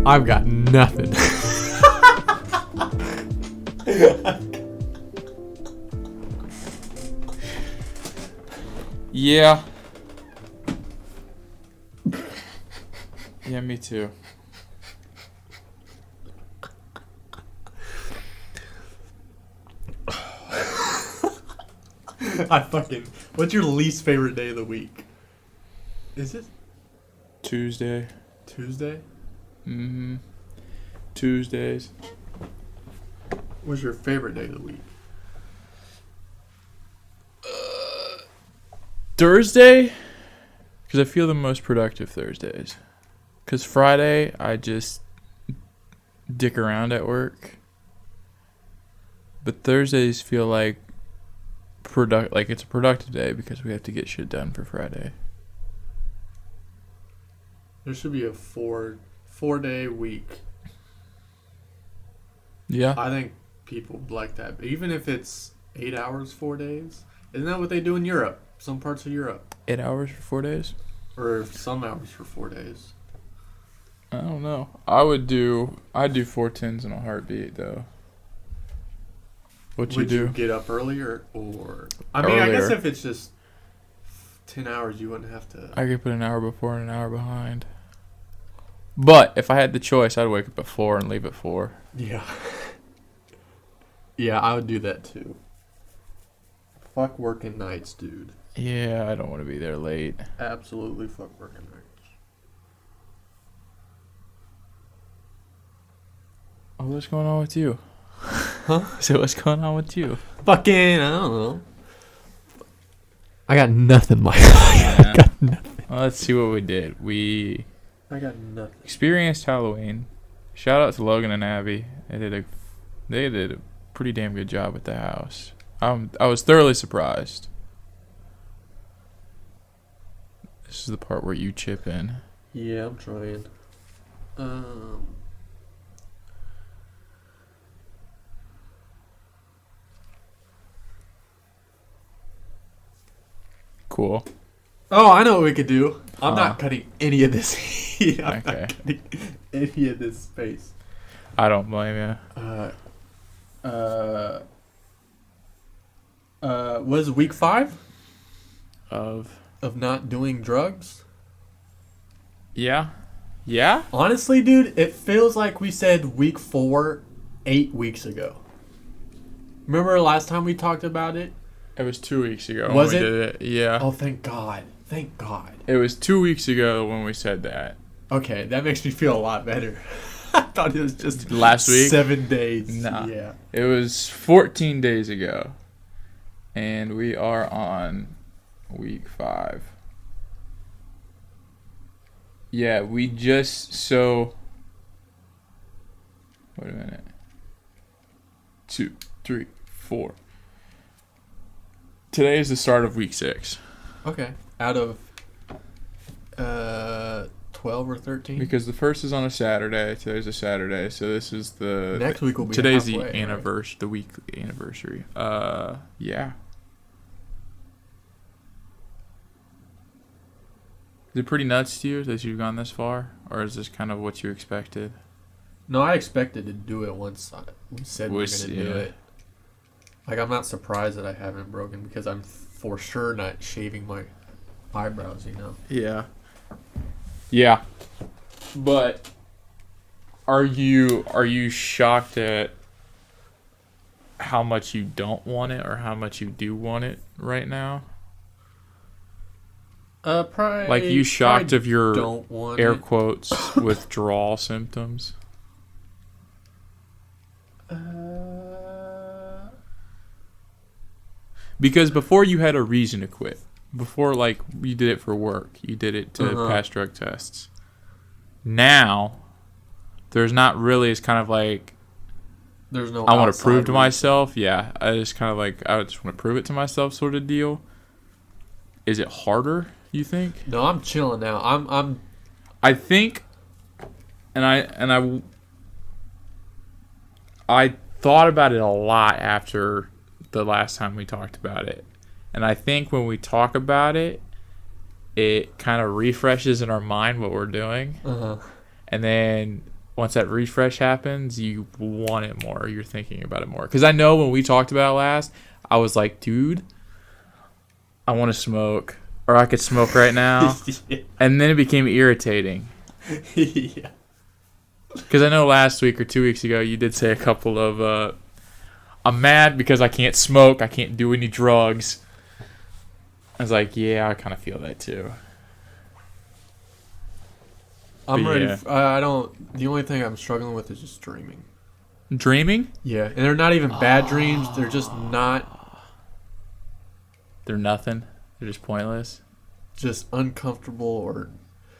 I've got nothing. Yeah. Yeah, me too. What's your least favorite day of the week? Is it Tuesday. Tuesday? Mm-hmm. Tuesdays. What's your favorite day of the week? Thursday, because I feel the most productive Thursdays. Because Friday, I just dick around at work. But Thursdays feel like it's a productive day because we have to get shit done for Friday. There should be a four-day week. Yeah. I think people like that. Even if it's 8 hours, 4 days. Isn't that what they do in Europe? Some parts of Europe. 8 hours for 4 days? Or some hours for 4 days. I don't know. I'd do 4 tens in a heartbeat, though. Would you get up earlier or... I mean, I guess if it's just 10 hours, you wouldn't have to... I could put an hour before and an hour behind. But if I had the choice, I'd wake up at 4 and leave at 4. Yeah. Yeah, I would do that too. Fuck working nights, dude. Yeah, I don't want to be there late. Absolutely fuck working nights. Oh, what's going on with you? Huh? So what's going on with you? Fucking, I don't know. I got nothing, Mike. I got nothing. Well, let's see what we did. I got nothing. Experienced Halloween. Shout out to Logan and Abby. They did a pretty damn good job with the house. I was thoroughly surprised. This is the part where you chip in. Yeah, I'm trying. Cool. Oh, I know what we could do. I'm not cutting any of this. I'm Okay. not cutting any of this space. I don't blame you. Was week 5 Of not doing drugs? yeah. Honestly, dude, it feels like we said week 4 8 weeks ago. Remember last time we talked about it? It was 2 weeks ago Was when we it? did it. Yeah. Oh, thank God. Thank God. It was 2 weeks ago when we said that. Okay, that makes me feel a lot better. I thought it was just Last week? 7 days. Nah. Yeah. It was 14 days ago. And we are on week 5. Yeah, we just wait a minute. 2, 3, 4. Today is the start of week 6. Okay. Out of 12 or 13? Because the first is on a Saturday. Today's a Saturday, so this is the next week will be today's halfway, the anniversary, right? The weekly anniversary. Yeah. Is it pretty nuts to you that you've gone this far, or is this kind of what you expected? No, I expected to do it once we said we were going to do it. Like, I'm not surprised that I haven't broken because I'm for sure not shaving my eyebrows, you know? Yeah. Yeah. But are you shocked at how much you don't want it or how much you do want it right now? Probably. Like, you shocked of your don't want air it. quotes withdrawal symptoms? Because before you had a reason to quit. Before, like, you did it for work. You did it to pass drug tests. Now, there's not really. It's kind of like, there's no. I want to prove to myself. Yeah, I just kind of like, I just want to prove it to myself, sort of deal. Is it harder, you think? No, I'm chilling now. I think, and I thought about it a lot after the last time we talked about it. And I think when we talk about it, it kind of refreshes in our mind what we're doing. Uh-huh. And then once that refresh happens, you want it more. You're thinking about it more. Because I know when we talked about it last, I was like, dude, I want to smoke. Or I could smoke right now. Yeah. And then it became irritating. Yeah. Because I know last week or 2 weeks ago, you did say a couple of, I'm mad because I can't smoke. I can't do any drugs. I was like, yeah, I kind of feel that too. I'm ready. I don't. The only thing I'm struggling with is just dreaming. Dreaming? Yeah, and they're not even bad dreams. They're just not. They're nothing. They're just pointless. Just uncomfortable or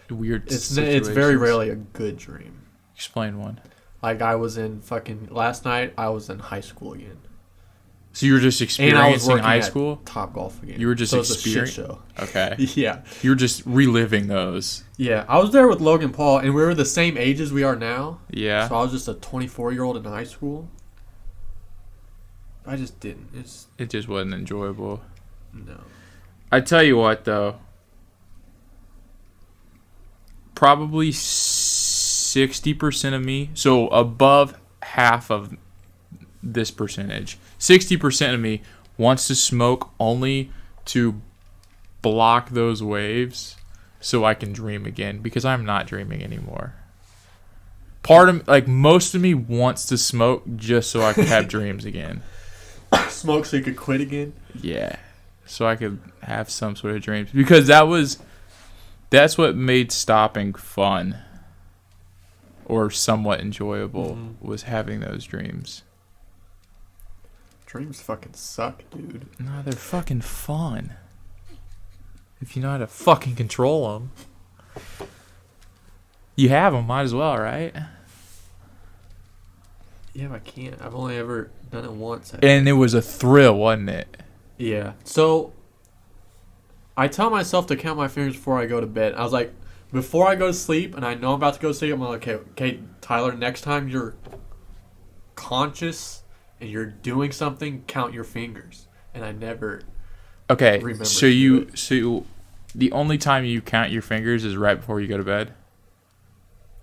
weird. It's very rarely a good dream. Explain one. Like I was in last night. I was in high school again. So you were just experiencing high school? Top Golf again. You were just experiencing. Show. Okay. Yeah. You were just reliving those. Yeah, I was there with Logan Paul, and we were the same age as we are now. Yeah. So I was just a 24-year-old in high school. I just didn't. It just wasn't enjoyable. No. I tell you what, though. Probably 60% of me, so above half of this percentage, 60% of me wants to smoke only to block those waves so I can dream again, because I'm not dreaming anymore. Most of me wants to smoke just so I can have dreams again. Smoke so you could quit again? Yeah. So I could have some sort of dreams, because that's what made stopping fun or somewhat enjoyable, was having those dreams. Dreams fucking suck, dude. No, they're fucking fun. If you know how to fucking control them. You have them, might as well, right? Yeah, I can't. I've only ever done it once. And it was a thrill, wasn't it? Yeah. So, I tell myself to count my fingers before I go to bed. I was like, before I go to sleep, and I know I'm about to go to sleep, I'm like, okay, Tyler, next time you're conscious and you're doing something, count your fingers. And I never remember. So the only time you count your fingers is right before you go to bed?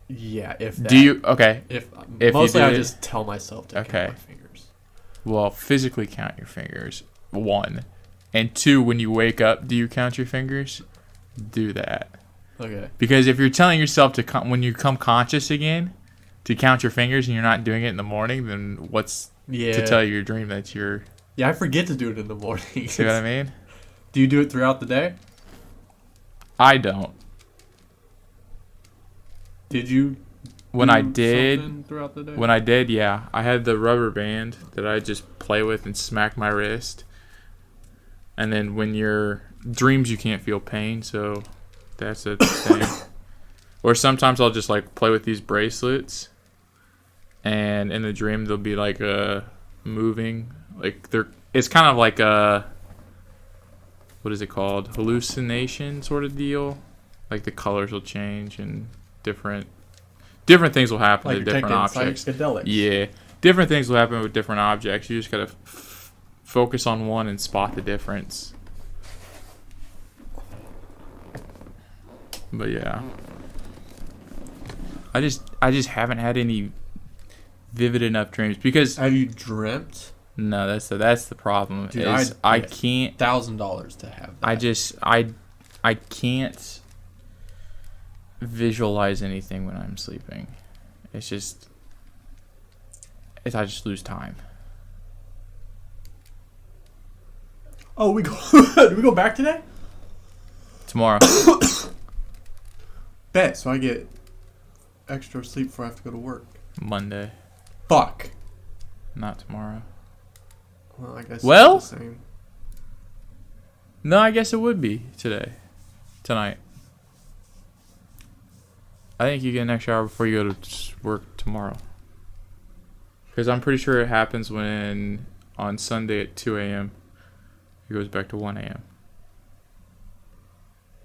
Yeah, if that. Do you? Okay. If mostly I just tell myself to count my fingers. Well, physically count your fingers, 1. And 2, when you wake up, do you count your fingers? Do that. Okay. Because if you're telling yourself to when you come conscious again, to count your fingers, and you're not doing it in the morning, then what's to tell your dream that you're... Yeah, I forget to do it in the morning. See what I mean? Do you do it throughout the day? I don't. Did you? When I did, throughout the day? When I did, yeah, I had the rubber band that I just play with and smack my wrist. And then when you're dreams, you can't feel pain, so that's a thing. Or sometimes I'll just play with these bracelets, and in the dream they'll be moving, it's kind of like a, what is it called, hallucination sort of deal. Like the colors will change and different things will happen to different objects. Psychedelics. Yeah, different things will happen with different objects. You just gotta focus on one and spot the difference. But yeah, I just haven't had any vivid enough dreams, because... Have you dreamt? No, that's the problem. Dude, I can't... $1,000 to have that. I can't visualize anything when I'm sleeping. I just lose time. Oh, do we go back today? Tomorrow. Bet, so I get extra sleep before I have to go to work. Monday. Fuck. Not tomorrow. Well, I guess well, it's the same. No, I guess it would be tonight. I think you get an extra hour before you go to work tomorrow. Because I'm pretty sure it happens when on Sunday at 2 a.m. it goes back to 1 a.m.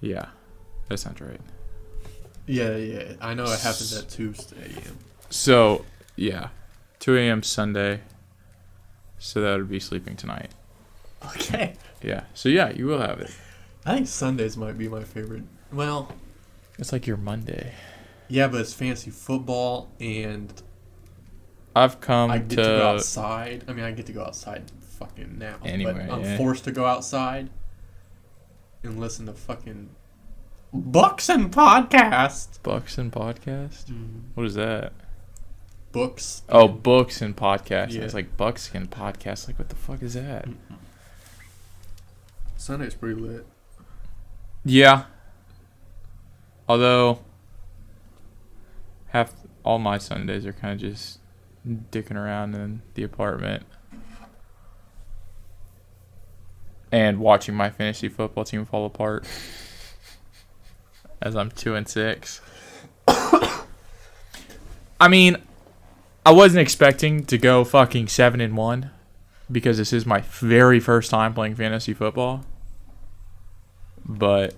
Yeah, that sounds right. Yeah. I know it happens at 2 a.m. So, yeah. 2 a.m. Sunday. So that would be sleeping tonight. Okay. Yeah. So, yeah, you will have it. I think Sundays might be my favorite. Well, it's like your Monday. Yeah, but it's fantasy football, and I've come I get to go outside. I mean, I get to go outside fucking now. Anyway, but I'm yeah. forced to go outside and listen to fucking books and podcasts. Books and podcast? Mm-hmm. What is that? Books. Oh, books and podcasts. Yeah. It's like buckskin podcast. Like, what the fuck is that? Sunday's pretty lit. Yeah. Although, all my Sundays are kind of just dicking around in the apartment and watching my fantasy football team fall apart as I'm 2-6. I mean, I wasn't expecting to go fucking 7-1 because this is my very first time playing fantasy football. But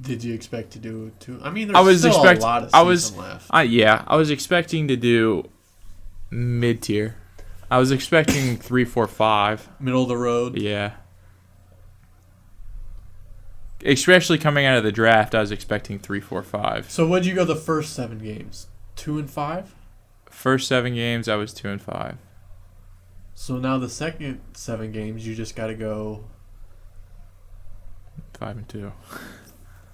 did you expect to do two? I mean, there's still a lot of season left. I was expecting to do mid-tier. I was expecting 3, 4, 5. Middle of the road. Yeah. Especially coming out of the draft, I was expecting 3, 4, 5. So what'd you go the first 7 games? 2 and 5? First 7 games, I was 2 and 5. So now the second 7 games, you just got to go 5 and 2.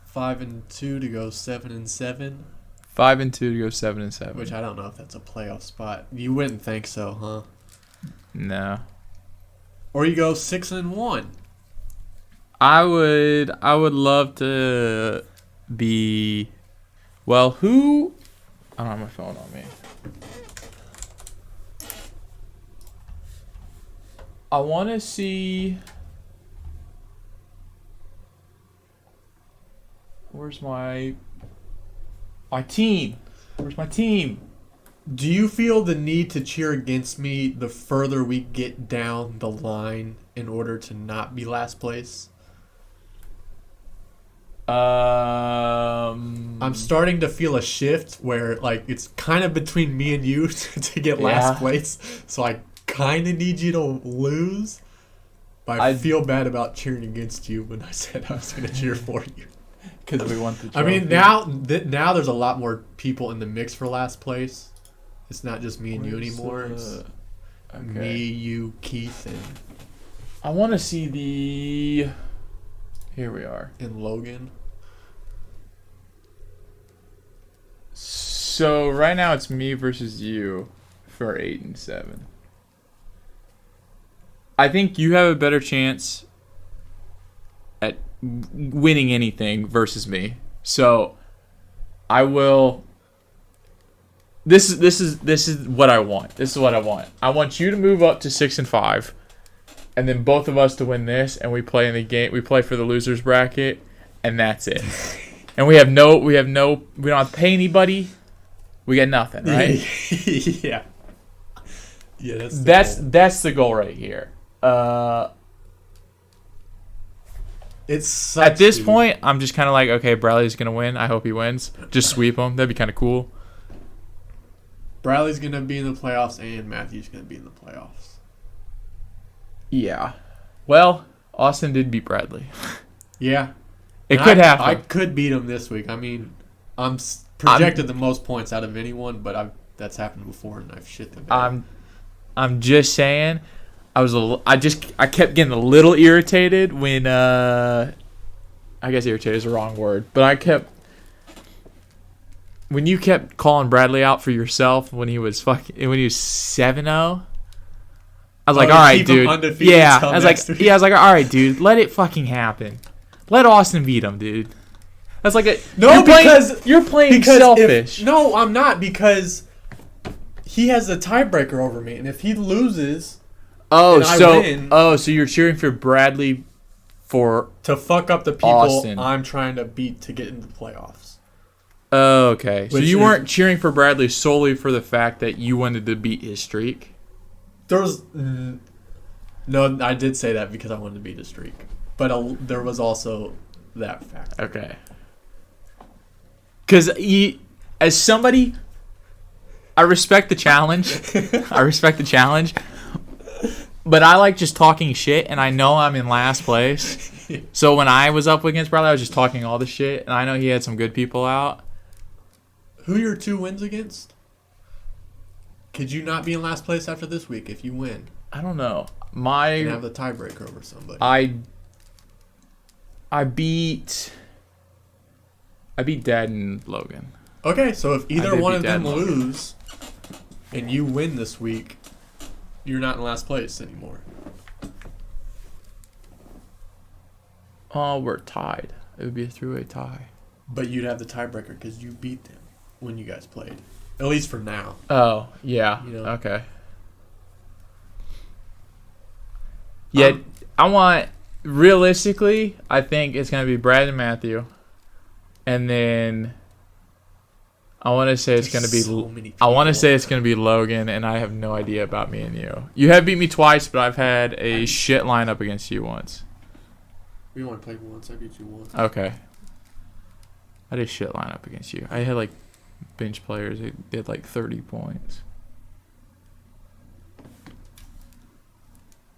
5 and 2 to go 7 and 7. 5 and 2 to go 7 and 7. Which I don't know if that's a playoff spot. You wouldn't think so, huh? No. Or you go 6 and 1. I would love to be. Well, who? I don't have my phone on me. I want to see. Where's my team? Where's my team? Do you feel the need to cheer against me the further we get down the line in order to not be last place? I'm starting to feel a shift where like it's kind of between me and you to get last place. So I kind of need you to lose. But I feel bad about cheering against you when I said I was going to cheer for you. Because we want the trophy. I mean, now there's a lot more people in the mix for last place. It's not just me and you anymore. It's me, you, Keith, and I want to see the. Here we are. And Logan. So right now it's me versus you for 8 and 7. I think you have a better chance at winning anything versus me. So I will. This is what I want. This is what I want. I want you to move up to 6 and 5, and then both of us to win this, and we play in the game. We play for the losers bracket, and that's it. And we don't have to pay anybody. We get nothing, right? Yeah. Yeah, that's the goal right here. It sucks, at this point, I'm just kind of like, okay, Bradley's gonna win. I hope he wins. Just sweep him. That'd be kind of cool. Bradley's gonna be in the playoffs, and Matthew's gonna be in the playoffs. Yeah. Well, Austin did beat Bradley. Yeah. It could happen. I could beat him this week. I mean, I'm projected the most points out of anyone, but that's happened before, and I've shit them. I'm just saying. I kept getting a little irritated when I guess irritated is the wrong word, but when you kept calling Bradley out for yourself when he was 7-0. I was like, all right, dude. Yeah, I was like, all right, dude. Let it fucking happen. Let Austin beat him, dude. That's like you're playing selfish. No, I'm not, because he has a tiebreaker over me, and if he loses, so you're cheering for Bradley to fuck up the people Austin. I'm trying to beat to get into the playoffs. Oh, okay. So you weren't cheering for Bradley solely for the fact that you wanted to beat his streak? No, I did say that because I wanted to beat his streak. But there was also that fact. Okay. Because as somebody, I respect the challenge. But I like just talking shit, and I know I'm in last place. So when I was up against Bradley, I was just talking all the shit, and I know he had some good people out. Who are your 2 wins against? Could you not be in last place after this week if you win? I don't know. You have the tiebreaker over somebody. I beat Dad and Logan. Okay, so if either one of them lose and you win this week, you're not in last place anymore. Oh, we're tied. It would be a 3-way tie. But you'd have the tiebreaker because you beat them when you guys played. At least for now. Oh, yeah. You know? Okay. Yeah, realistically, I think it's going to be Brad and Matthew. And then I want to say it's going to be Logan, and I have no idea about me and you. You have beat me twice, but I've had a shit lineup against you once. We only played once. I beat you once. Okay. I did a shit lineup against you. I had like bench players. They did like 30 points.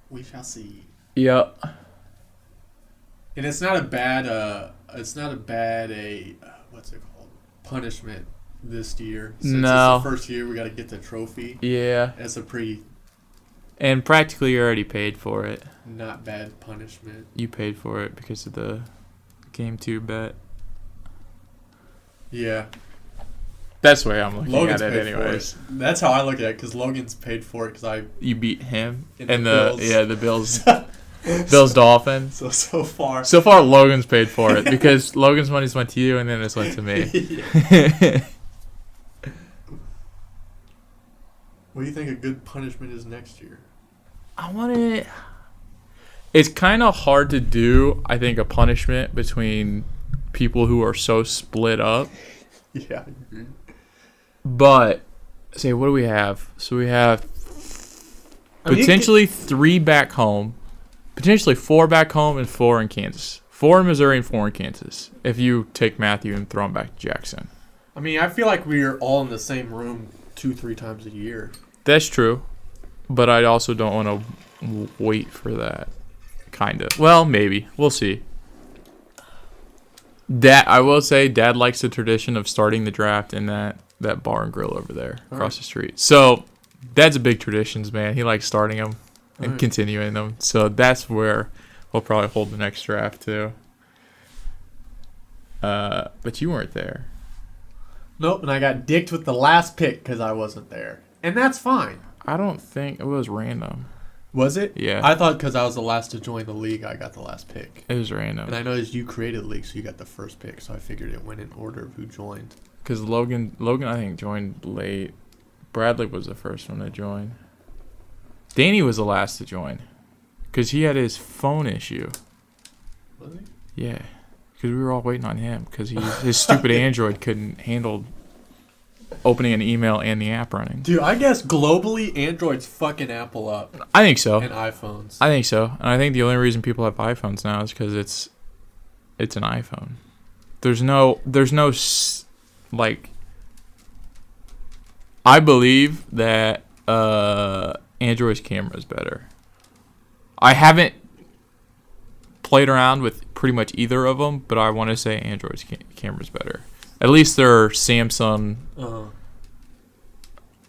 We shall see. Yep. And it's not a bad what's it called? Punishment this year. Since it's the first year we got to get the trophy. Yeah. That's a pretty. And practically you already paid for it. Not bad punishment. You paid for it because of the Game 2 bet. Yeah. That's the way I'm looking Logan's at it paid anyways. For it. That's how I look at it because Logan's paid for it because You beat him and the Bills. Bills Dolphins. So far. So far Logan's paid for it because Logan's money's went to you and then it's went to me. What do you think a good punishment is next year? It's kind of hard to do, I think, a punishment between people who are so split up. Yeah. But, what do we have? So we have potentially 3 back home, potentially 4 back home and 4 in Kansas. 4 in Missouri and 4 in Kansas, if you take Matthew and throw him back to Jackson. I mean, I feel like we're all in the same room 2-3 times a year. That's true. But I also don't want to wait for that. Kind of. Well, maybe. We'll see. I will say Dad likes the tradition of starting the draft in that bar and grill over there across the street. So Dad's a big traditions man. He likes starting them and continuing them. So that's where we'll probably hold the next draft too. But you weren't there. Nope, and I got dicked with the last pick because I wasn't there. And that's fine. I don't think it was random. Was it? Yeah. I thought because I was the last to join the league, I got the last pick. It was random. And I noticed you created the league, so you got the first pick. So I figured it went in order of who joined. Because Logan, I think, joined late. Bradley was the first one to join. Danny was the last to join. Because he had his phone issue. Was he? Yeah. Because we were all waiting on him. Because his stupid Android couldn't handle opening an email and the app running. Dude, I guess globally, Android's fucking Apple up. I think so. And iPhones. I think so. And I think the only reason people have iPhones now is because it's an iPhone. There's no I believe that Android's camera is better. I haven't played around with pretty much either of them, but I want to say Android's camera is better. At least they're Samsung.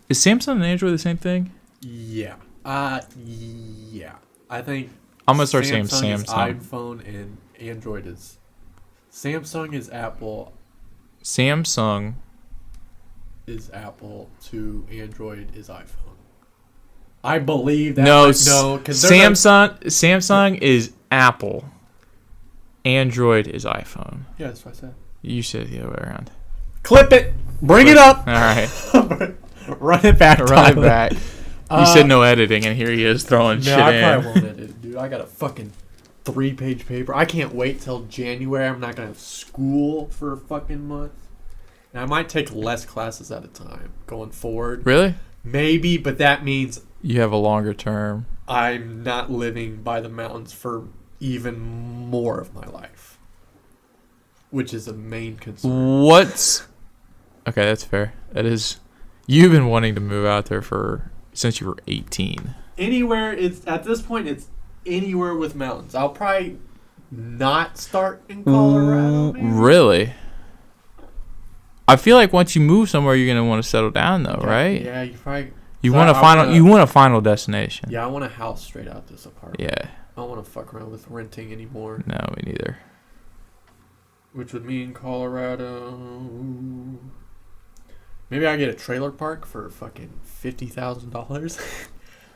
Is Samsung and Android the same thing? Yeah. Yeah. I think I'm gonna start saying Samsung is Samsung. iPhone and Android is Samsung is Apple. Samsung is Apple to Android is iPhone. I believe that. No, because Samsung is Apple. Android is iPhone. Yeah, that's what I said. You said it the other way around. Clip it. Bring it up. All right. Run it back. Run it back. You said no editing, and here he is throwing shit in. I probably won't edit it, dude. I got a fucking 3-page paper. I can't wait till January. I'm not going to have school for a fucking month. And I might take less classes at a time going forward. Really? Maybe, but that means you have a longer term. I'm not living by the mountains for even more of my life, which is a main concern. Okay, that's fair. That is. You've been wanting to move out there since you were 18. anywhere. It's at this point. It's anywhere with mountains. I'll probably not start in Colorado. Maybe. Really? I feel like once you move somewhere, you're gonna want to settle down, though, right? Yeah, you probably. You want a final. You want a final destination. Yeah, I want a house straight out this apartment. Yeah. I don't want to fuck around with renting anymore. No, me neither. Which would mean Colorado. Maybe I get a trailer park for fucking $50,000.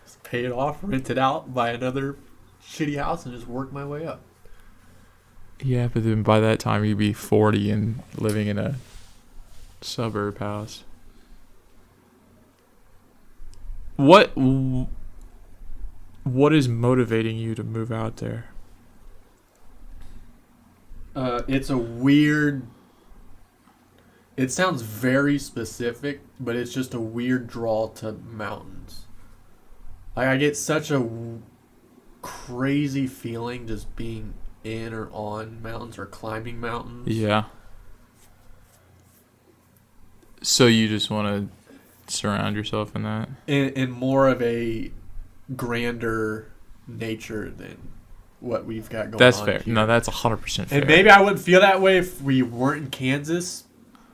Just pay it off, rent it out, buy another shitty house, and just work my way up. Yeah, but then by that time you'd be 40 and living in a suburb house. What is motivating you to move out there? It's a weird. It sounds very specific, but it's just a weird draw to mountains. Like I get such a crazy feeling just being in or on mountains or climbing mountains. Yeah. So you just want to surround yourself in that? In more of a grander nature than what we've got going that's on. That's fair. Here. No, that's 100% fair. And maybe I wouldn't feel that way if we weren't in Kansas,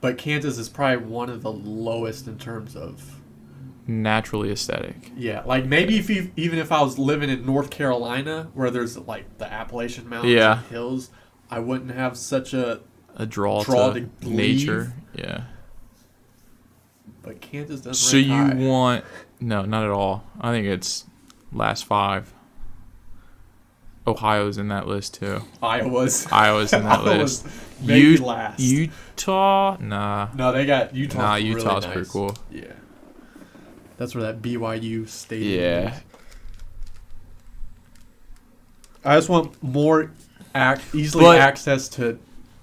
but Kansas is probably one of the lowest in terms of naturally aesthetic. Yeah, like maybe even if I was living in North Carolina, where there's like the Appalachian Mountains and hills, I wouldn't have such a draw to nature. Yeah. But Kansas doesn't. So you want no, not at all. I think it's last 5. Ohio's in that list too. Iowa's in that list. Maybe last. Utah? Nah. No, they got Utah. Nah, Utah's really nice. pretty cool. Yeah. That's where that BYU stadium is. I just want more easily access to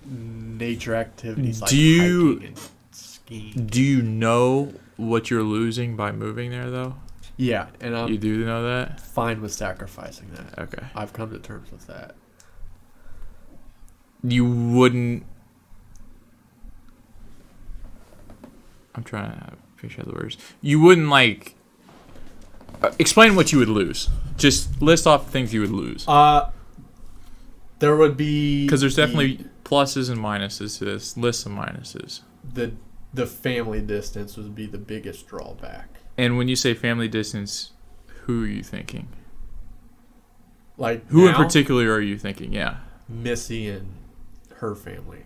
nature activities like hiking and skiing. Do you know what you're losing by moving there, though? Yeah, and you do know that? Fine with sacrificing that. Okay. I've come to terms with that. You wouldn't... I'm trying to figure out the words. You wouldn't, like... explain what you would lose. Just list off things you would lose. There would be... Because there's definitely pluses and minuses to this. List some minuses. The family distance would be the biggest drawback. And when you say family distance, who are you thinking? Like who in particular are you thinking? Yeah. Missy and her family.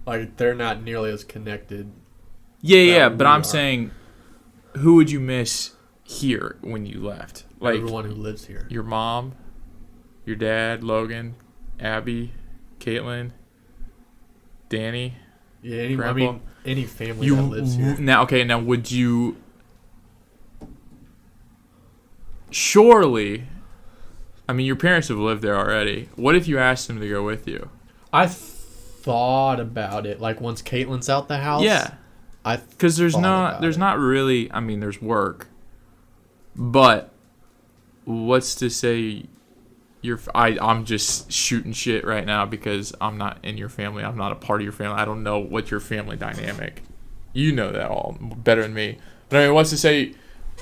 Like, they're not nearly as connected. Yeah, but I'm saying, who would you miss here when you left? Like everyone who lives here. Your mom, your dad, Logan, Abby, Caitlin, Danny. Yeah, any family that lives here. Now would you... Surely, I mean, your parents have lived there already. What if you asked them to go with you? I thought about it. Like, once Caitlin's out the house. Yeah. Because there's not really... I mean, there's work. But what's to say... I'm just shooting shit right now because I'm not in your family. I'm not a part of your family. I don't know what your family dynamic. You know that all better than me. But I mean, what's to say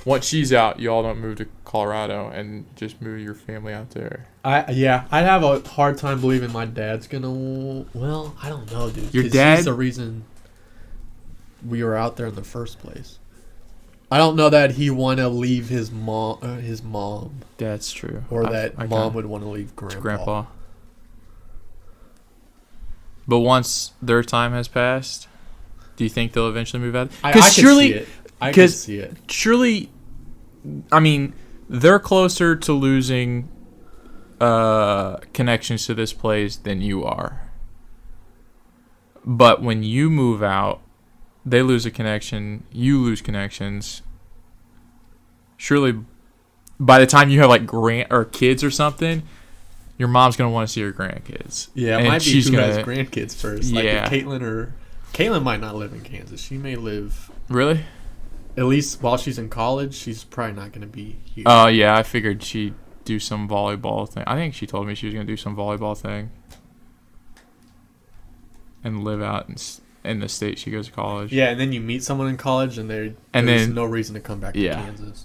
once she's out, you all don't move to Colorado and just move your family out there? I'd have a hard time believing my dad's gonna. Well, I don't know, dude. Your dad? He's the reason we were out there in the first place. I don't know that he want to leave his mom. That's true. Or that mom would want to leave grandpa. But once their time has passed, do you think they'll eventually move out? I can see it. I can see it. Surely, I mean, they're closer to losing connections to this place than you are. But when you move out, they lose a connection, you lose connections. Surely, by the time you have like kids or something, your mom's gonna want to see her grandkids. Yeah, it might be who has grandkids first. Like Caitlin might not live in Kansas. She may live. Really? At least while she's in college, she's probably not gonna be here. Oh yeah, I figured she'd do some volleyball thing. I think she told me she was gonna do some volleyball thing and live out in the state she goes to college. Yeah, and then you meet someone in college, and there's no reason to come back to Kansas.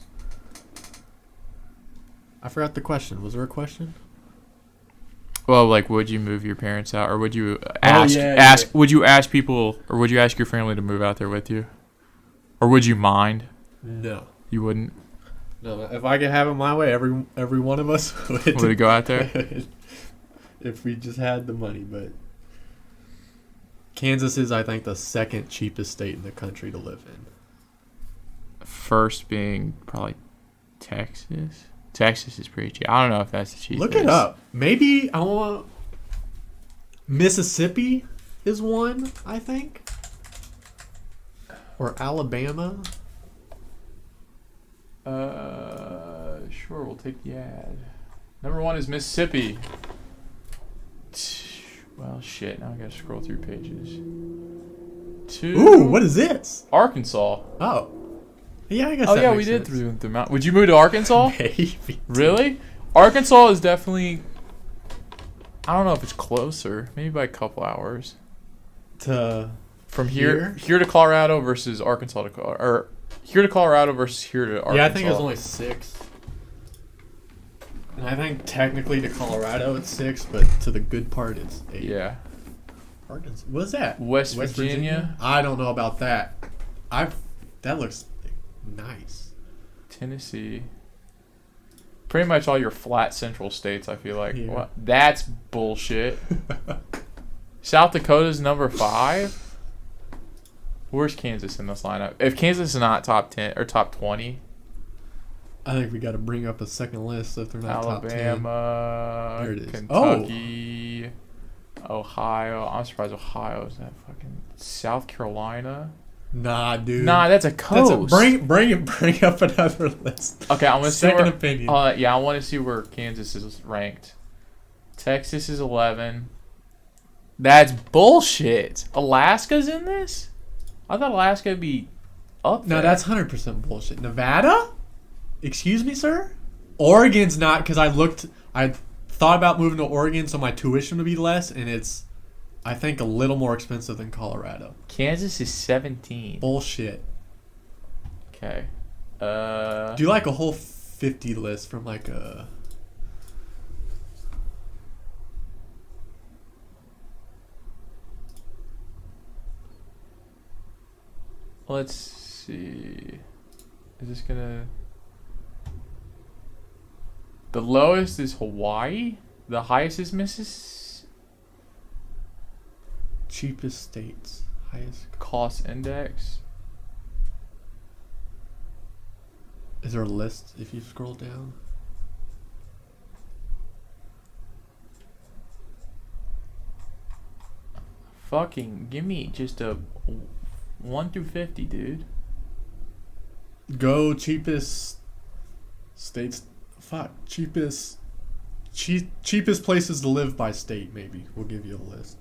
I forgot the question. Was there a question? Well, like, would you move your parents out, or would you ask? Yeah. Would you ask people, or would you ask your family to move out there with you, or would you mind? No. You wouldn't. No. If I could have it my way, every one of us Would go out there if we just had the money. But Kansas is, I think, the second cheapest state in the country to live in. First being probably Texas. Texas is pretty cheap. I don't know if that's the cheapest. Look it up. Maybe I want. Mississippi is one, I think, or Alabama. Sure, we'll take the ad. Number 1 is Mississippi. Well, shit. Now I gotta scroll through pages. 2. Ooh, what is this? Arkansas. Oh. Yeah, I guess. Oh that yeah, makes we did sense. through the mountain. Would you move to Arkansas? Maybe. Really? Arkansas is definitely. I don't know if it's closer. Maybe by a couple hours. From Here to Colorado versus Arkansas to Colorado, or here to Colorado versus here to Arkansas. Yeah, I think it was only 6. And I think technically to Colorado it's 6, but to the good part it's 8. Yeah. Arkansas. What is that? West Virginia? I don't know about that. That looks nice. Tennessee. Pretty much all your flat central states, I feel like. Yeah. What? That's bullshit. South Dakota's number 5. Where's Kansas in this lineup? If Kansas is not top 10 or top 20, I think we got to bring up a second list if they're not Alabama, top 10. There it is. Kentucky, Ohio. I'm surprised Ohio is that fucking. South Carolina. Nah, dude. Nah, that's a coast. Bring up another list. Okay, I'm gonna Second see opinion. Yeah, I want to see where Kansas is ranked. Texas is 11. That's bullshit. Alaska's in this? I thought Alaska would be up there. No, that's 100% bullshit. Nevada? Excuse me, sir? Oregon's not, because I thought about moving to Oregon so my tuition would be less, and it's, I think, a little more expensive than Colorado. Kansas is 17. Bullshit. Okay. Do like a whole 50 list from like a... Let's see. Is this gonna... The lowest is Hawaii. The highest is Mississippi. Cheapest states. Highest... Cost index. Is there a list if you scroll down? Fucking give me just a 1 through 50, dude. Go cheapest states. Fuck. Cheapest places to live by state, maybe. We'll give you a list.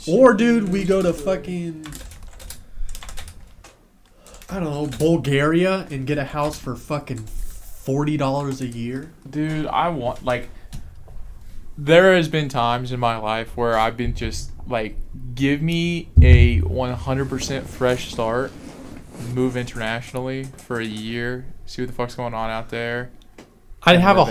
Or, dude, we go to fucking... I don't know, Bulgaria and get a house for fucking $40 a year. Dude, I want, like... There has been times in my life where I've been just, like, give me a 100% fresh start, move internationally for a year, see what the fuck's going on out there. I'd have a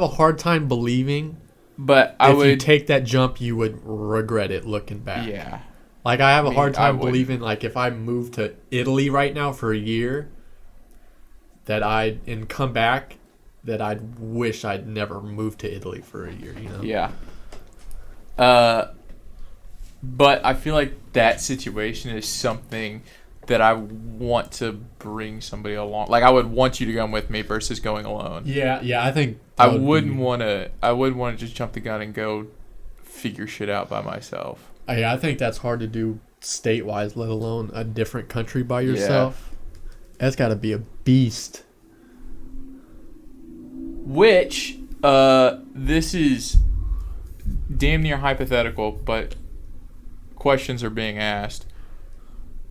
hard time believing, but if you take that jump, you would regret it looking back. Yeah. Like, I have a hard time believing, like, if I moved to Italy right now for a year, and come back, that I'd wish I'd never moved to Italy for a year, you know? Yeah. But I feel like that situation is something that I want to bring somebody along. Like, I would want you to come with me versus going alone. Yeah, I think I wouldn't want to just jump the gun and go figure shit out by myself. I think that's hard to do state-wise, let alone a different country by yourself. Yeah. That's got to be a beast. Which, this is damn near hypothetical, but questions are being asked.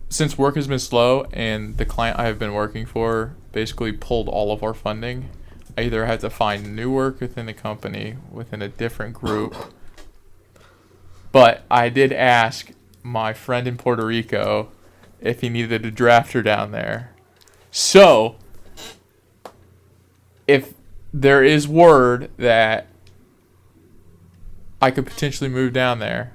Since work has been slow and the client I have been working for basically pulled all of our funding, I either had to find new work within the company, within a different group. But I did ask my friend in Puerto Rico if he needed a drafter down there. So, if there is word that I could potentially move down there,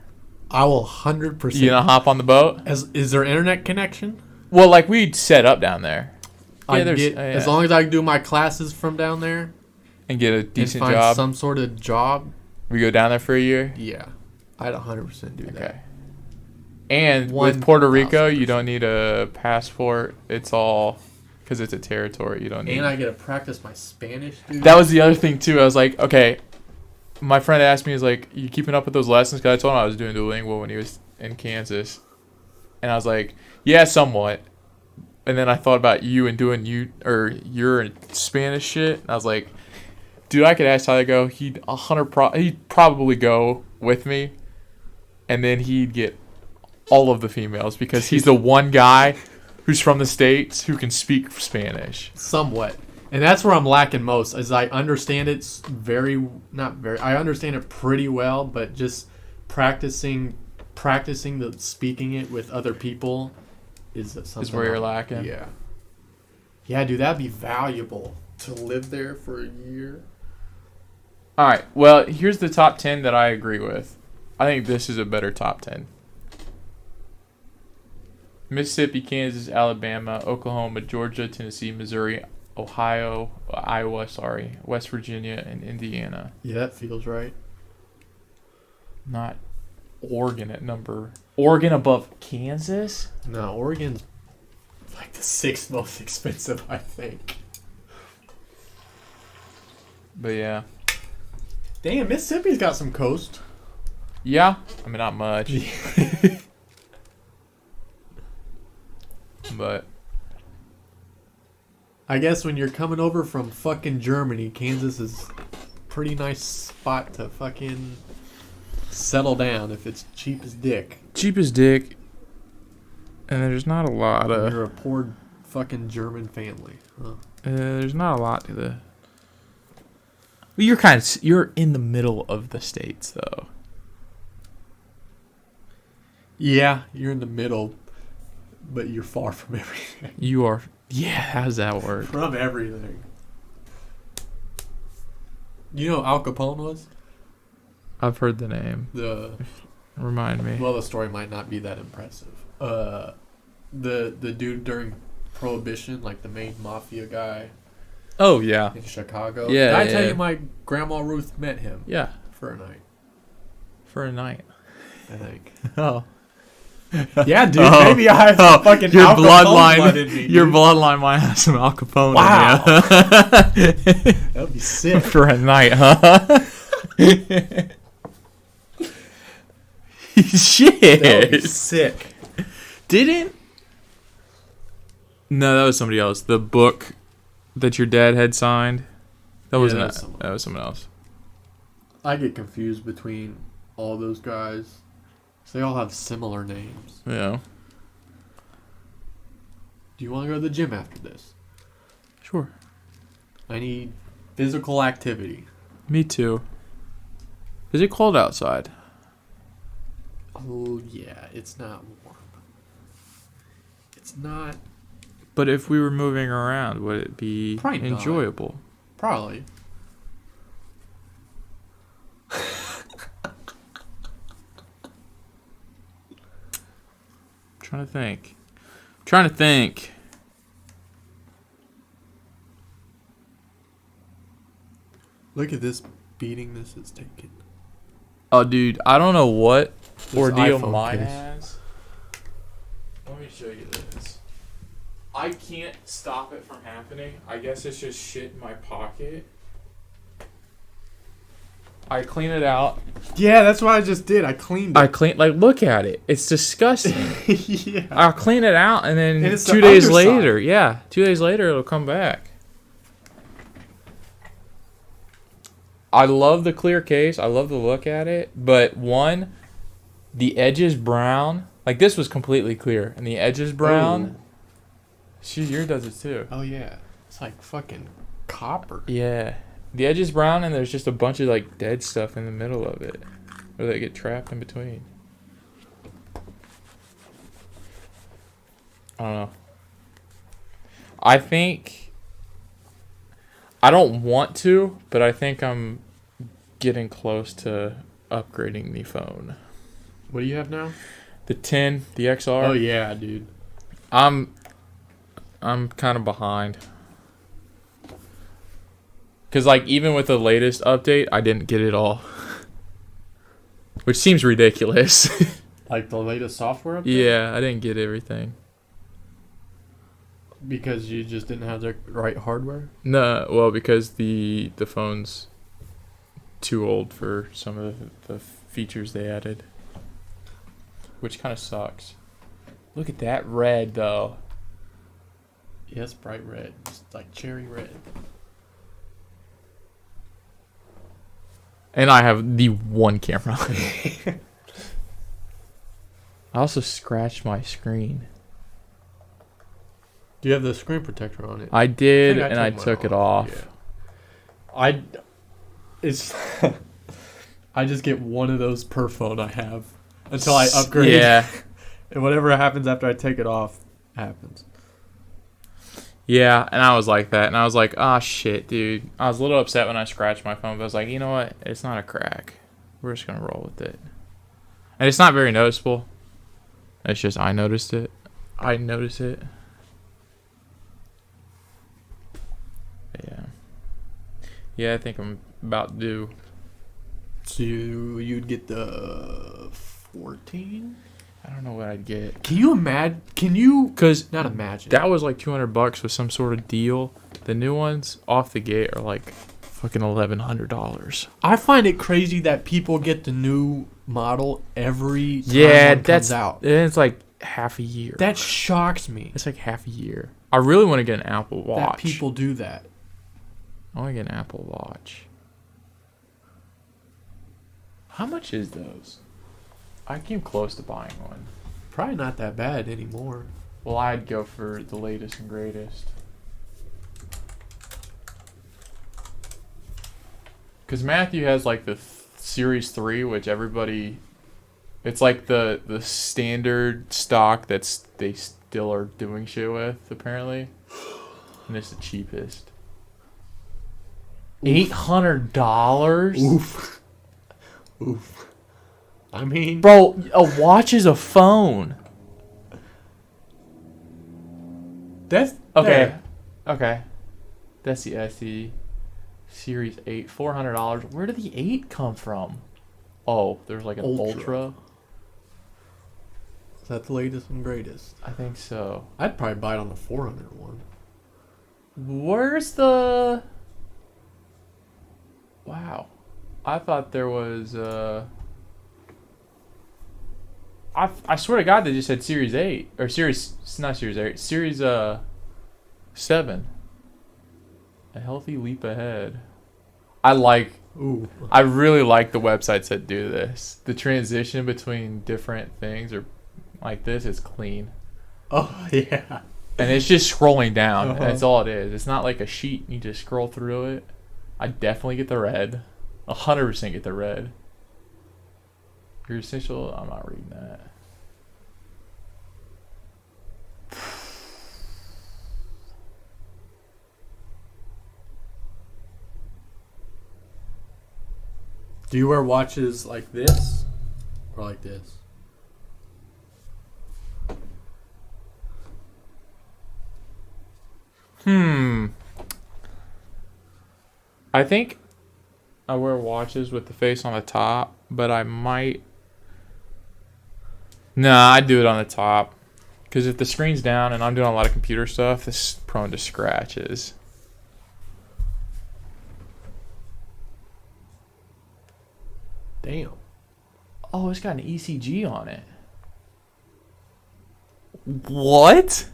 I will 100%. you know, hop on the boat. Is there internet connection? Well, like we'd set up down there. I get as long as I do my classes from down there and get a decent and find job. some sort of job. We go down there for a year. Yeah, I'd 100% do that. Okay. And with Puerto Rico, you don't need a passport. It's all because it's a territory. You don't need. And I get to practice my Spanish, dude. That was the other thing too. I was like, okay. My friend asked me, "Is like, you keeping up with those lessons?" Because I told him I was doing Duolingo when he was in Kansas, and I was like, "Yeah, somewhat." And then I thought about you and doing your Spanish shit. And I was like, "Dude, I could ask Tyler to go. He'd probably go with me, and then he'd get all of the females because he's the one guy who's from the States who can speak Spanish somewhat." And that's where I'm lacking most, is I understand it I understand it pretty well, but just practicing the speaking it with other people is something. Is where you're lacking. Yeah. Yeah, dude, that'd be valuable to live there for a year. All right. Well, here's the top 10 that I agree with. I think this is a better top 10. Mississippi, Kansas, Alabama, Oklahoma, Georgia, Tennessee, Missouri, Iowa, West Virginia, and Indiana. Yeah, that feels right. Not Oregon at number... Oregon above Kansas? No, Oregon's like the 6th most expensive, I think. But yeah. Damn, Mississippi's got some coast. Yeah. I mean, not much. But... I guess when you're coming over from fucking Germany, Kansas is a pretty nice spot to fucking settle down if it's cheap as dick. Cheap as dick. And there's not a lot of... You're a poor fucking German family. Huh? There's not a lot to the... Well, you're in the middle of the states, though. Yeah, you're in the middle, but you're far from everything. You are... Yeah, how does that work? From everything. You know who Al Capone was? I've heard the name. Remind me. Well, the story might not be that impressive. The dude during Prohibition, like the main mafia guy. Oh, yeah. In Chicago. Yeah. Did I tell you my grandma Ruth met him? Yeah. For a night. For a night. I think. Oh. Yeah, dude. Maybe I have some fucking your Al bloodline. Capone blood in me, Your dude. bloodline might have some Al Capone. Wow. In you. That would be sick. For a night, huh? Shit. That would be sick. Didn't? No, that was somebody else. The book that your dad had signed. That wasn't that. That was someone else. I get confused between all those guys. They all have similar names. Yeah. Do you want to go to the gym after this? Sure. I need physical activity. Me too. Is it cold outside? Oh, yeah. It's not warm. It's not. But if we were moving around, would it be Probably not. enjoyable? Probably. Trying to think. Look at this beating this is taking. Oh, dude, I don't know what ordeal iPhone mine case. has. Let me show you this. I can't stop it from happening. I guess it's just shit in my pocket. I clean it out. Yeah, that's what I just did. I cleaned it. Look at it. It's disgusting. Yeah. I'll clean it out and then And it's 2 the days underside. later, 2 days later it'll come back. I love the clear case. I love the look at it. But the edge is brown. Like this was completely clear. And the edge is brown. Oh. Shit, yours does it too. Oh, yeah. It's like fucking copper. Yeah. The edge is brown and there's just a bunch of like dead stuff in the middle of it. Or they get trapped in between. I don't know. I think I don't want to, but I think I'm getting close to upgrading the phone. What do you have now? The 10, the XR. Oh yeah, dude. I'm kind of behind. Cause like even with the latest update, I didn't get it all, which seems ridiculous. Like the latest software update? Yeah, I didn't get everything. Because you just didn't have the right hardware? No, well, because the phone's too old for some of the features they added, which kind of sucks. Look at that red though. Yes, bright red. It's like cherry red. And I have the one camera. I also scratched my screen. Do you have the screen protector on it? I did, think and I mine took it off. Yeah. I just get one of those per phone I have until I upgrade. Yeah. And whatever happens after I take it off happens. Yeah, and I was like that, and I was like, ah, shit, dude. I was a little upset when I scratched my phone, but I was like, you know what? It's not a crack. We're just going to roll with it. And it's not very noticeable. It's just I noticed it. I noticed it. But yeah. Yeah, I think I'm about due. So you'd get the 14? I don't know what I'd get. Can you imagine? Can you? Because not imagine. That was like $200 with some sort of deal. The new ones off the gate are like fucking $1,100. I find it crazy that people get the new model every time one comes out. It's like half a year. That shocks me. It's like half a year. I really want to get an Apple Watch. That people do that. I want to get an Apple Watch. How much is those? I came close to buying one. Probably not that bad anymore. Well, I'd go for the latest and greatest. Because Matthew has like the Series 3, which everybody... It's like the standard stock they still are doing shit with, apparently. And it's the cheapest. $800? Oof. Oof. I mean... Bro, a watch is a phone. That's... Okay. There. Okay. That's the SE Series 8. $400. Where did the 8 come from? Oh, there's like an Ultra. Is that the latest and greatest? I think so. I'd probably buy it on the 400 one. Where's the... Wow. I thought there was... I swear to God they just said Series 8. Or Series... Not Series 8. Series 7. A healthy leap ahead. Ooh. I really like the websites that do this. The transition between different things or like this is clean. Oh, yeah. And it's just scrolling down. Uh-huh. That's all it is. It's not like a sheet. You just scroll through it. I definitely get the red. 100% get the red. Your essential... I'm not reading that. Do you wear watches like this or like this? I think I wear watches with the face on the top, but I might... Nah, I do it on the top. Because if the screen's down and I'm doing a lot of computer stuff, this is prone to scratches. Damn. Oh, it's got an ECG on it. What?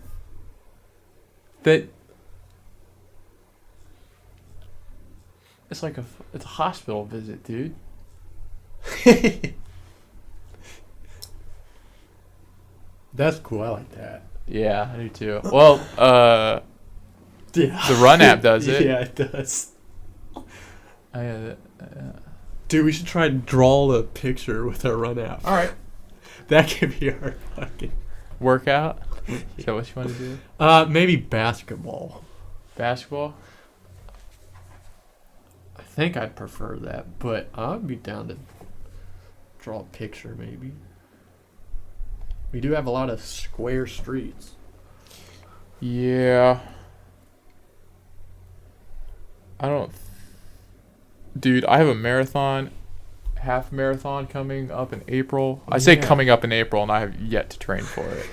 It's like it's a hospital visit, dude. That's cool. I like that. Yeah, I do too. Well, Yeah. the Run app does it. Yeah, it does. Yeah. Dude, we should try and draw a picture with our Run app. All right. That could be our fucking Workout. Is that what you want to do? Maybe basketball. Basketball? I think I'd prefer that, but I'd be down to draw a picture maybe. We do have a lot of square streets. Yeah. Dude, I have a half marathon coming up in April. I say coming up in April, and I have yet to train for it.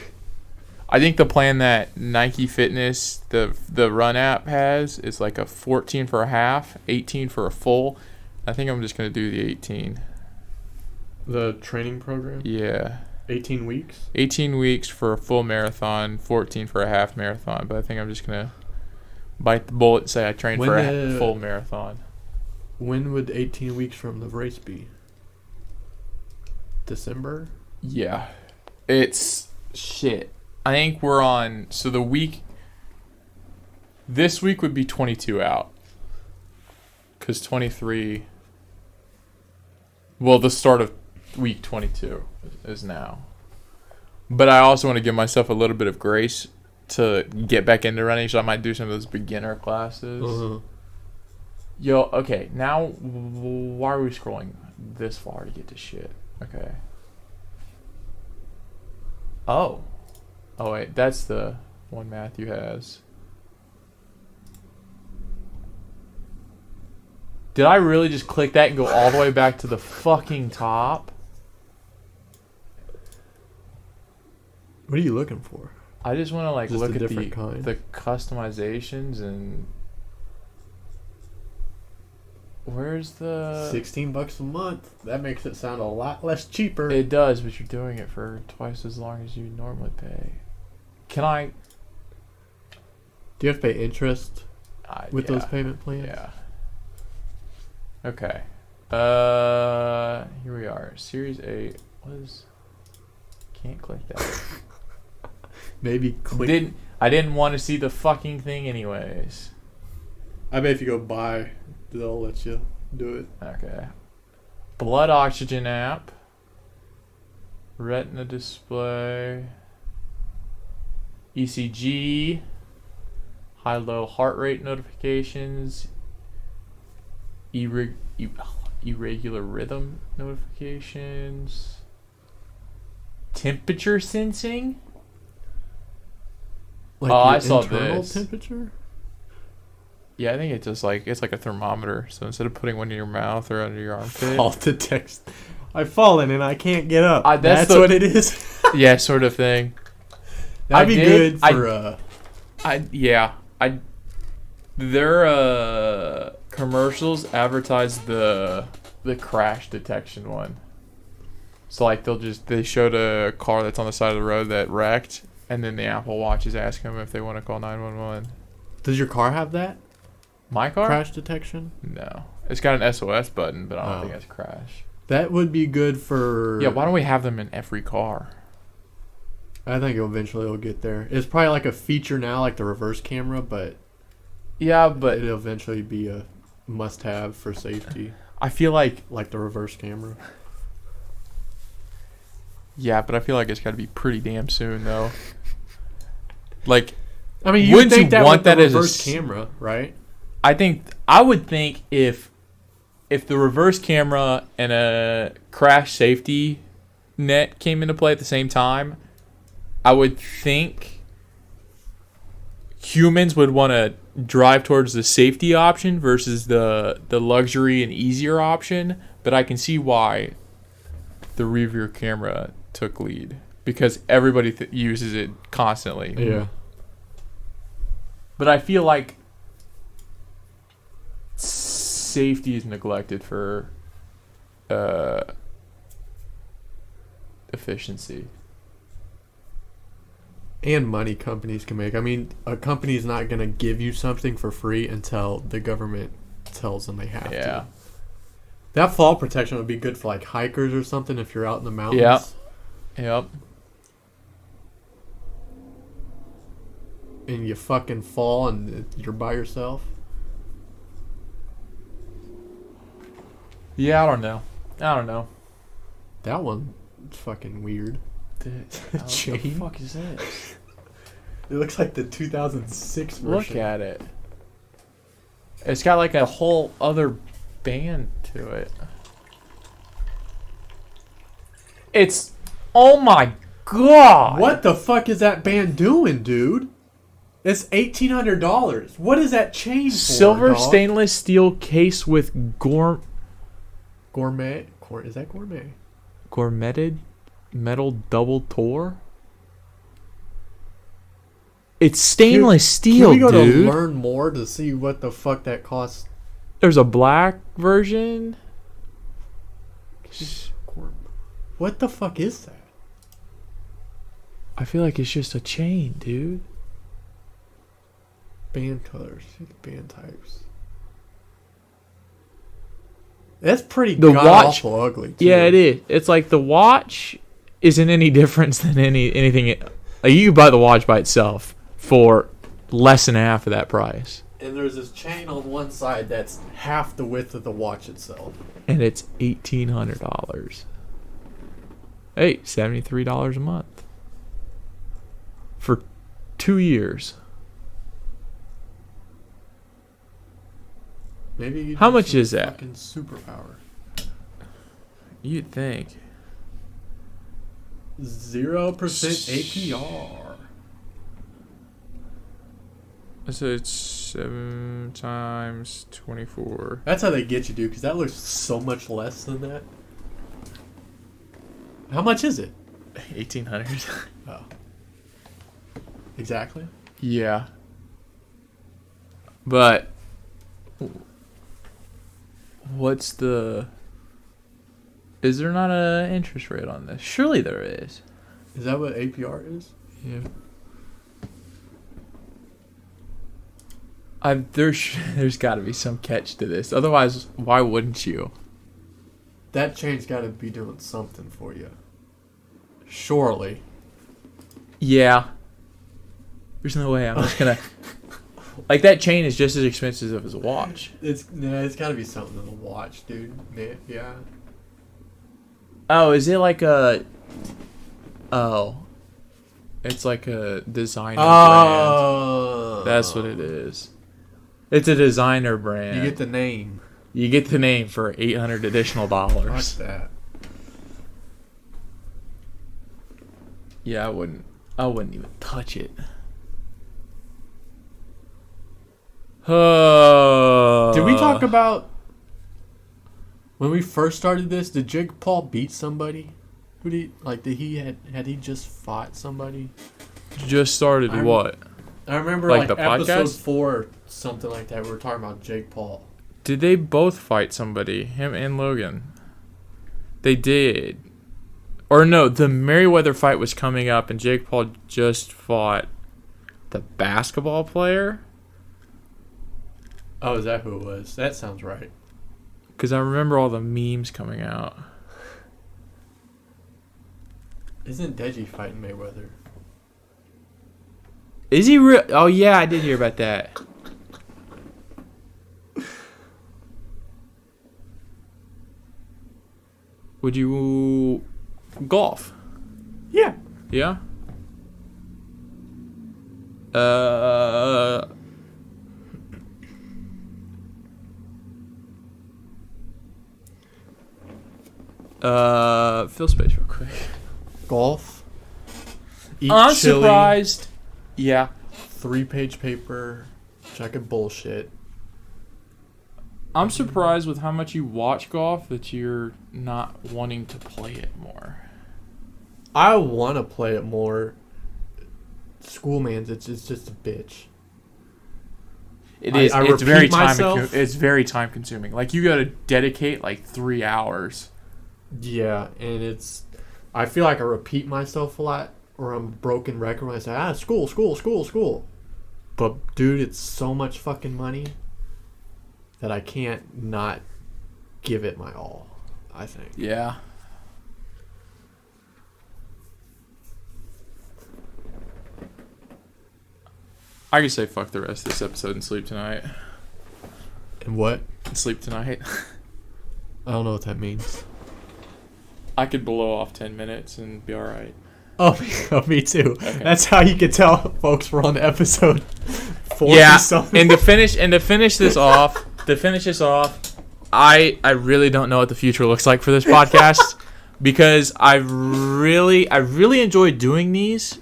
I think the plan that Nike Fitness, the run app has, is like a 14 for a half, 18 for a full. I think I'm just going to do the 18. The training program? Yeah. 18 weeks? 18 weeks for a full marathon, 14 for a half marathon. But I think I'm just going to bite the bullet and say I trained for a full marathon. When would 18 weeks from the race be? December? Yeah. It's shit. I think we're on... So the week... This week would be 22 out. Because 23... Well, the start of week 22 is now. But I also want to give myself a little bit of grace to get back into running, so I might do some of those beginner classes. Uh-huh. Yo, okay, now why are we scrolling this far to get to shit? Okay. Oh, wait, that's the one Matthew has. Did I really just click that and go all the way back to the fucking top? What are you looking for? I just want to like Just look a at different kind? the customizations and where's the $16 a month. That makes it sound a lot less cheaper. It does, but you're doing it for twice as long as you normally pay. Can I? Do you have to pay interest with those Yeah. payment plans? Yeah. Okay. Here we are. Series 8. What is? Can't click that. Maybe click. I didn't want to see the fucking thing anyways. I bet if you go buy, they'll let you do it. Okay. Blood oxygen app. Retina display. ECG. High-low heart rate notifications. Irregular rhythm notifications. Temperature sensing. Like I saw internal this. temperature? Yeah, I think it's just like it's like a thermometer. So instead of putting one in your mouth or under your armpit, Fall detect. I've fallen and I can't get up. That's what it is. yeah, sort of thing. That'd be good for. Their commercials advertise the crash detection one. So like they showed a car that's on the side of the road that wrecked, and then the Apple Watch is asking them if they want to call 911. Does your car have that? My car? Crash detection? No. It's got an SOS button, but I don't think it's crash. That would be good for... Yeah, why don't we have them in every car? I think eventually it'll get there. It's probably like a feature now, like the reverse camera, but... Yeah, but... It'll eventually be a must-have for safety. I feel like... Like the reverse camera. Yeah, but I feel like it's got to be pretty damn soon, though. Like... I mean, you would think that want with the that as reverse camera, right? I would think if the reverse camera and a crash safety net came into play at the same time, I would think humans would want to drive towards the safety option versus the luxury and easier option. But I can see why the rear camera took lead, because everybody uses it constantly. Yeah. But I feel like safety is neglected for efficiency. And money companies can make. I mean, a company's not going to give you something for free until the government tells them they have to. That fall protection would be good for like hikers or something if you're out in the mountains. Yep. And you fucking fall and you're by yourself. Yeah, I don't know. That one's fucking weird. What the fuck is this? It looks like the 2006 version. Look at it. It's got like a whole other band to it. It's... Oh my god! What the fuck is that band doing, dude? It's $1,800. What is that chain for, Silver dog? stainless steel case with Gourmet? Is that gourmet? gourmeted metal double tore? It's stainless steel, Can we go dude. to learn more to see what the fuck that costs? There's a black version. What the fuck is that? I feel like it's just a chain, dude. Band colors. See the band types. That's pretty The watch- awful ugly, too. Yeah, it is. It's like the watch isn't any difference than anything. Like you can buy the watch by itself for less than half of that price, And there's this chain on one side that's half the width of the watch itself. and it's $1,800. Hey, $73 a month for 2 years. Maybe you How do much some is that? Fucking superpower. You'd think. 0% APR. So it's 7 times 24. That's how they get you, dude, because that looks so much less than that. How much is it? 1,800. Oh. Exactly. Yeah. But what's the... Is there not an interest rate on this? Surely there is. Is that what APR is? Yeah. There's got to be some catch to this. Otherwise, why wouldn't you? That chain's got to be doing something for you. Surely. Yeah. There's no way I'm just gonna... Like, that chain is just as expensive as a watch. It's got to be something in the watch, dude. Yeah. Oh, is it like a... Oh. It's like a designer brand. That's what it is. It's a designer brand. You get the name. You get the name for $800 additional dollars. Fuck that. Yeah, I wouldn't even touch it. Did we talk about when we first started this? Did Jake Paul beat somebody? Who did had he just fought somebody? Just started what? I remember Like like the episode podcast? 4 or something like that. We were talking about Jake Paul. Did they both fight somebody? Him and Logan? They did. Or no, the Merriweather fight was coming up and Jake Paul just fought the basketball player? Oh, is that who it was? That sounds right. Because I remember all the memes coming out. Isn't Deji fighting Mayweather? Is he real? Oh, yeah, I did hear about that. Would you golf? Yeah. Yeah? Fill space real quick. Golf. Eat I'm chili, surprised. Yeah. 3-page paper. Check of bullshit. I'm surprised with how much you watch golf that you're not wanting to play it more. I want to play it more. Schoolman's, it's just a bitch. It is. I It's very repeat myself. It's very time consuming. Like you got to dedicate like 3 hours. Yeah, and I feel like I repeat myself a lot, or I'm a broken record when I say, school. But, dude, it's so much fucking money that I can't not give it my all, I think. Yeah. I could say fuck the rest of this episode and sleep tonight. And what? Sleep tonight. I don't know what that means. I could blow off 10 minutes and be alright. Oh, me too. Okay. That's how you can tell, folks. We're on episode 40 something. And to finish this off, I really don't know what the future looks like for this podcast because I really enjoy doing these,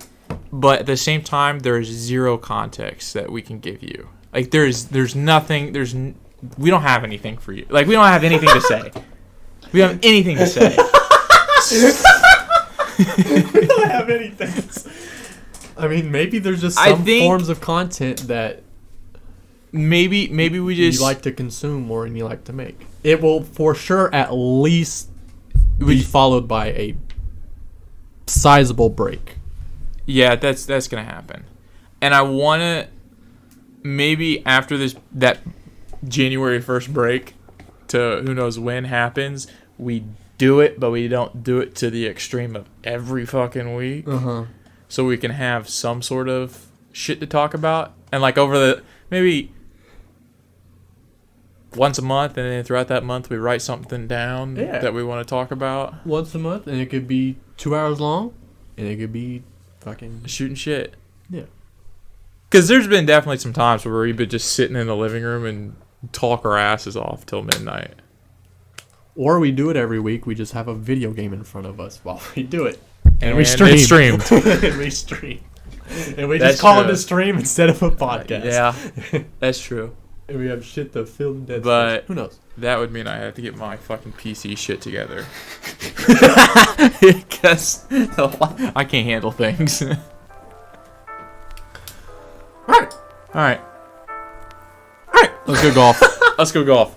but at the same time, there's zero context that we can give you. Like there's nothing. We don't have anything for you. Like we don't have anything to say. We don't have anything to say. We don't have anything. I mean, maybe there's just some forms of content that maybe we just you like to consume more and you like to make. It will for sure at least be followed by a sizable break. Yeah, that's gonna happen. And I wanna maybe after that January 1st break to who knows when happens, we do it, but we don't do it to the extreme of every fucking week. So we can have some sort of shit to talk about. And like over the maybe once a month, and then throughout that month we write something down that we want to talk about. Once a month, and it could be 2 hours long, and it could be fucking shooting shit. Yeah. Because there's been definitely some times where we've been just sitting in the living room and talk our asses off till midnight. Or we do it every week. We just have a video game in front of us while we do it. And we stream. It's streamed. And we stream. And we just call it a stream instead of a podcast. Yeah, that's true. And we have shit to film dead but space. Who knows? That would mean I have to get my fucking PC shit together. Because I can't handle things. Alright. Let's go golf.